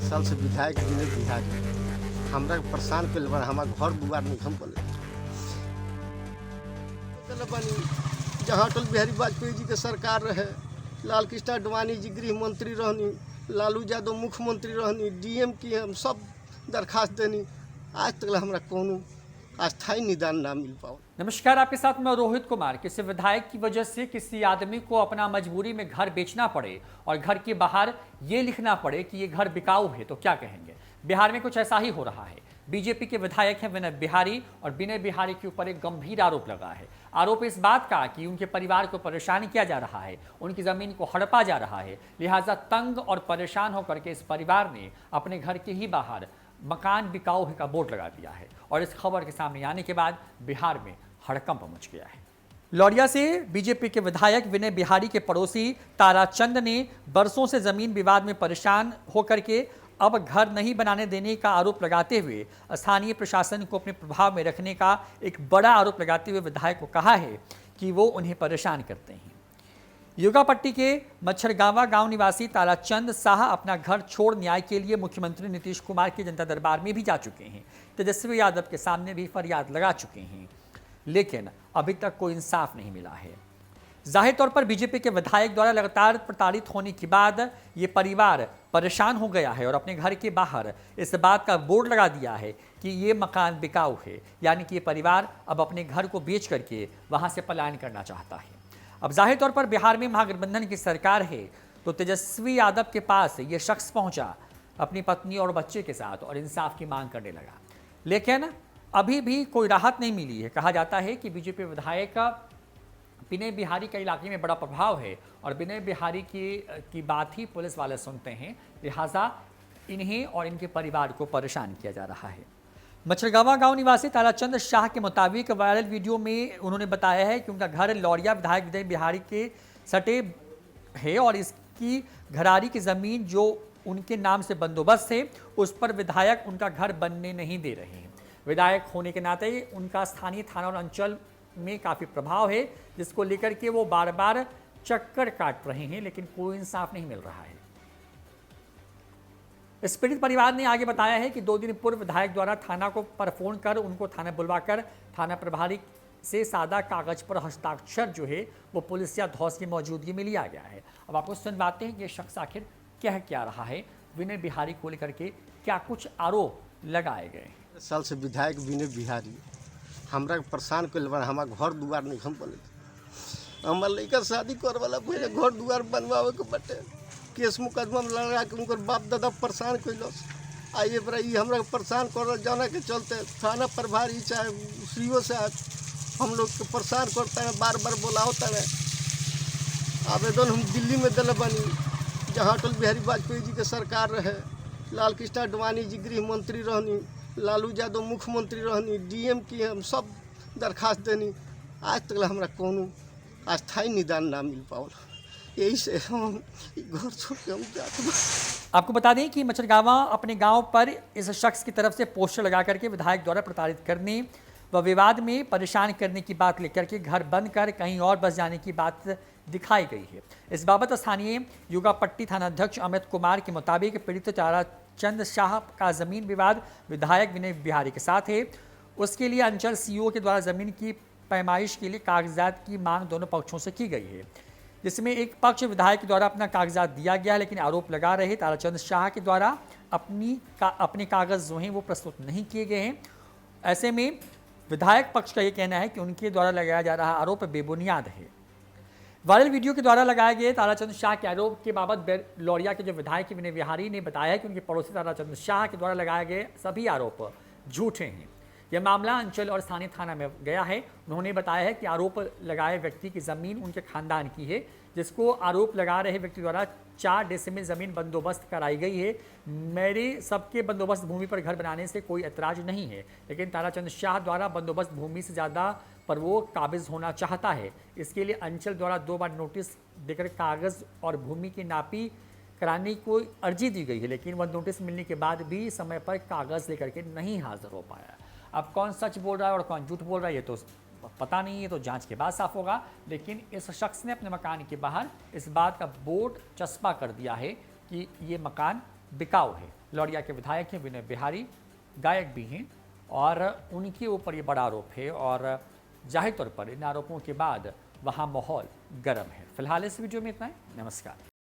साल से विधायक विनय बिहारी हमरा के परेशान कर बा। हमार घर दुआर नहीं हम बोले बनी जहाँ अटल बिहारी वाजपेयी जी के सरकार रहे, लाल कृष्ण आडवाणी जी गृह मंत्री रहनी, लालू यादव मुख्यमंत्री रहनी, डीएम की हम सब दरखास्त देनी, आज तक हमरा कोनो अस्थायी निदान ना मिल पाओ। नमस्कार, आपके साथ मैं रोहित कुमार। किसी विधायक की वजह से किसी आदमी को अपना मजबूरी में घर बेचना पड़े और घर के बाहर ये लिखना पड़े कि ये घर बिकाऊ है, तो क्या कहेंगे। बिहार में कुछ ऐसा ही हो रहा है। बीजेपी के विधायक हैं विनय बिहारी, और विनय बिहारी के ऊपर एक गंभीर आरोप लगा है। आरोप इस बात का कि उनके परिवार को परेशान किया जा रहा है, उनकी जमीन को हड़पा जा रहा है। लिहाजा तंग और परेशान होकर के इस परिवार ने अपने घर के ही बाहर मकान बिकाऊ है का बोर्ड लगा दिया है। और इस खबर के सामने आने के बाद बिहार में हड़कंप मच गया है। लौरिया से बीजेपी के विधायक विनय बिहारी के पड़ोसी ताराचंद ने बरसों से जमीन विवाद में परेशान होकर के अब घर नहीं बनाने देने का आरोप लगाते हुए स्थानीय प्रशासन को अपने प्रभाव में रखने का एक बड़ा आरोप लगाते हुए विधायक को कहा है कि वो उन्हें परेशान करते हैं। युगापट्टी के मच्छरगावा गांव निवासी ताराचंद शाह अपना घर छोड़ न्याय के लिए मुख्यमंत्री नीतीश कुमार के जनता दरबार में भी जा चुके हैं। तेजस्वी यादव के सामने भी फरियाद लगा चुके हैं, लेकिन अभी तक कोई इंसाफ नहीं मिला है। जाहिर तौर पर बीजेपी के विधायक द्वारा लगातार प्रताड़ित होने के बाद ये परिवार परेशान हो गया है और अपने घर के बाहर इस बात का बोर्ड लगा दिया है कि ये मकान बिकाऊ है, यानी कि ये परिवार अब अपने घर को बेच करके वहां से पलायन करना चाहता है। अब जाहिर तौर पर बिहार में महागठबंधन की सरकार है, तो तेजस्वी यादव के पास ये शख्स पहुंचा अपनी पत्नी और बच्चे के साथ और इंसाफ की मांग करने लगा, लेकिन अभी भी कोई राहत नहीं मिली है। कहा जाता है कि बीजेपी विधायक विनय बिहारी का इलाके में बड़ा प्रभाव है और विनय बिहारी की बात ही पुलिस वाले सुनते हैं, लिहाजा इन्हें और इनके परिवार को परेशान किया जा रहा है। मच्छरगावा गांव निवासी ताराचंद शाह के मुताबिक वायरल वीडियो में उन्होंने बताया है कि उनका घर लौरिया विधायक विनय बिहारी के सटे है और इसकी घरारी की ज़मीन जो उनके नाम से बंदोबस्त है, उस पर विधायक उनका घर बनने नहीं दे रहे हैं। विधायक होने के नाते उनका स्थानीय थाना और अंचल में काफ़ी प्रभाव है, जिसको लेकर के वो बार बार चक्कर काट रहे हैं, लेकिन कोई इंसाफ नहीं मिल रहा है। इस पीड़ित परिवार ने आगे बताया है कि 2 दिन पूर्व विधायक द्वारा थाना को पर फोन कर उनको थाना बुलवाकर थाना प्रभारी से सादा कागज पर हस्ताक्षर जो है वो पुलिस या धौस की मौजूदगी में लिया गया है। अब आपको सुनवाते हैं कि ये शख्स आखिर कह क्या रहा है, विनय बिहारी को लेकर के क्या कुछ आरोप लगाए गए। साल से विधायक विनय बिहारी हमरा के परेशान कर बा। हमार घर दुआर नहीं हम बोले हमार लड़का शादी करे वाला पहले घर दुआर बनवावे के बटे केस मुकदमा में लगा के उनकर बाप दादा परेशान कैलस। आइए बड़ा ये हमरा के परेशान कर जाना के चलते थाना प्रभारी चाहे सीओ साहब हम लोग के परेशान करता है, बार बार बुलाता है। आवेदन हम दिल्ली में दिले बनी जहाँ अटल बिहारी वाजपेयी जी के सरकार रहे, लाल कृष्ण आडवाणी जी गृह मंत्री रहनी, लालू यादव मुख्यमंत्री रहनी, डीएम की हम सब दरखास्त देनी, आज तक हमरा कोनो अस्थायी निदान ना मिल पाओ। यही से हम घर छोड़ के हम जाते। आपको बता दें कि मच्छरगावा अपने गांव पर इस शख्स की तरफ से पोस्टर लगा करके विधायक द्वारा प्रताड़ित करने व विवाद में परेशान करने की बात लेकर के घर बंद कर कहीं और बस जाने की बात दिखाई गई है। इस बाबत स्थानीय युगापट्टी थानाध्यक्ष अमित कुमार के मुताबिक पीड़ित ताराचंद शाह का जमीन विवाद विधायक विनय बिहारी के साथ है। उसके लिए अंचल सीओ के द्वारा जमीन की पैमाइश के लिए कागजात की मांग दोनों पक्षों से की गई है, जिसमें एक पक्ष विधायक के द्वारा अपना कागजात दिया गया, लेकिन आरोप लगा रहे ताराचंद शाह के द्वारा अपने कागज जो हैं वो प्रस्तुत नहीं किए गए हैं। ऐसे में विधायक पक्ष का ये कहना है कि उनके द्वारा लगाया जा रहा आरोप बेबुनियाद है। वायरल वीडियो के द्वारा लगाए गए ताराचंद शाह के आरोप के बाबत लौरिया के जो विधायक विनय बिहारी ने बताया है कि उनके पड़ोसी ताराचंद शाह के द्वारा लगाए गए सभी आरोप झूठे हैं। यह मामला अंचल और स्थानीय थाना में गया है। उन्होंने बताया है कि आरोप लगाए व्यक्ति की ज़मीन उनके खानदान की है, जिसको आरोप लगा रहे व्यक्ति द्वारा 4 डेसिमल ज़मीन बंदोबस्त कराई गई है। मेरे सबके बंदोबस्त भूमि पर घर बनाने से कोई ऐतराज़ नहीं है, लेकिन ताराचंद शाह द्वारा बंदोबस्त भूमि से ज़्यादा पर वो काबिज होना चाहता है। इसके लिए अंचल द्वारा 2 बार नोटिस देकर कागज़ और भूमि की नापी कराने को अर्जी दी गई है, लेकिन वह नोटिस मिलने के बाद भी समय पर कागज़ लेकर के नहीं हाजिर हो पाया। अब कौन सच बोल रहा है और कौन झूठ बोल रहा है ये तो पता नहीं है, तो जांच के बाद साफ होगा। लेकिन इस शख्स ने अपने मकान के बाहर इस बात का बोर्ड चस्पा कर दिया है कि ये मकान बिकाऊ है। लौरिया के विधायक हैं विनय बिहारी, गायक भी हैं और उनके ऊपर ये बड़ा आरोप है और जाहिर तौर पर इन आरोपों के बाद वहाँ माहौल गर्म है। फिलहाल इस वीडियो में इतना ही। नमस्कार।